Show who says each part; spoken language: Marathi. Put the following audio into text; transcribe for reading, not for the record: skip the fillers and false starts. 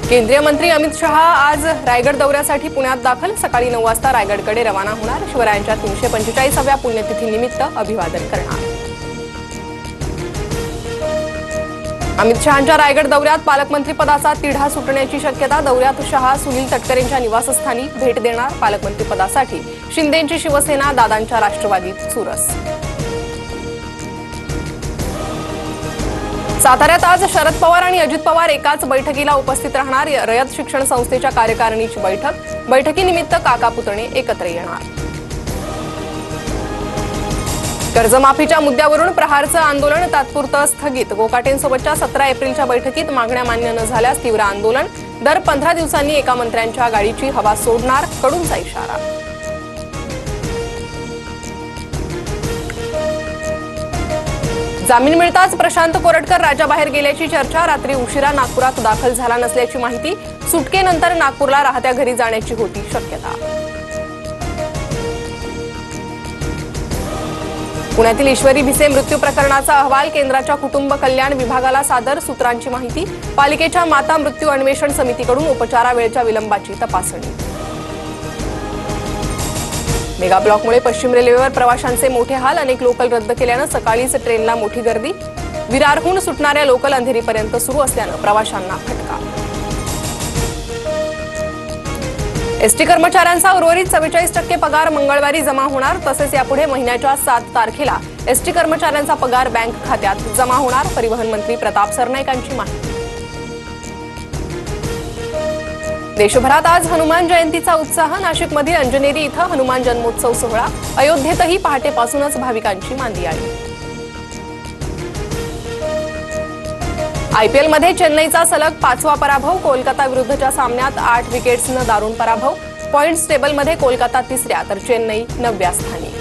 Speaker 1: केंद्रीय मंत्री अमित शहा आज रायगड दौऱ्यासाठी पुण्यात दाखल। सकाळी 9 वाजता रायगडकडे रवाना होणार। शिवरायांच्या 345व्या पुण्यतिथीनिमित्त अभिवादन करणार। अमित शहांच्या रायगड दौऱ्यात पालकमंत्री पदाचा तिढा सुटण्याची शक्यता। दौऱ्यात शहा सुनील तटकरेंच्या निवासस्थानी भेट देणार। पालकमंत्री पदासाठी शिंदेंची शिवसेना, दादांच्या राष्ट्रवादीत चुरस। साताऱ्यात आज शरद पवार आणि अजित पवार एकाच बैठकीला उपस्थित राहणार। रयत शिक्षण संस्थेच्या कार्यकारिणीची बैठक। बैठकीनिमित्त काका पुतणे एकत्र येणार। कर्जमाफीच्या मुद्द्यावरून प्रहारचं आंदोलन तात्पुरतं स्थगित। गोकाटेंसोबतच्या 17 एप्रिलच्या बैठकीत मागण्या मान्य न झाल्यास तीव्र आंदोलन। दर 15 दिवसांनी एका मंत्र्यांच्या गाडीची हवा सोडणार, कडूंचा इशारा। जामीन मिळताच प्रशांत कोरटकर राज्याबाहेर गेल्याची चर्चा। रात्री उशिरा नागपुरात दाखल झाला नसल्याची माहिती। सुटकेनंतर नागपूरला राहत्या घरी जाण्याची होती शक्यता। पुण्यातील ईश्वरी भिसे मृत्यू प्रकरणाचा अहवाल केंद्राच्या कुटुंब कल्याण विभागाला सादर। सूत्रांची माहिती। पालिकेच्या माता मृत्यू अन्वेषण समितीकडून उपचारावेळच्या विलंबाची तपासणी। मेगा ब्लॉकमुळे पश्चिम रेल्वेवर प्रवाशांचे मोठे हाल। अनेक लोकल रद्द केल्यानं सकाळीच ट्रेनला मोठी गर्दी। विरारहून सुटणाऱ्या लोकल अंधेरीपर्यंत सुरू असल्यानं प्रवाशांना फटका। एसटी कर्मचाऱ्यांचा उर्वरित 44% पगार मंगळवारी जमा होणार। तसेच यापुढे महिन्याच्या 7 तारखेला एसटी कर्मचाऱ्यांचा पगार बँक खात्यात जमा होणार। परिवहन मंत्री प्रताप सरनाईक यांची माहिती। देशभरात आज हनुमान जयंतीचा उत्साह। नाशिकमधील अंजनेरी इथं हनुमान जन्मोत्सव सोहळा। अयोध्येतही पहाटेपासूनच भाविकांची मांदी आली। आयपीएलमध्ये चेन्नईचा सलग 5वा पराभव। कोलकाता विरुद्धच्या सामन्यात 8 विकेट्सनं दारुण पराभव। पॉइंट्स टेबलमध्ये कोलकाता 3ऱ्या तर चेन्नई 9व्या स्थानी।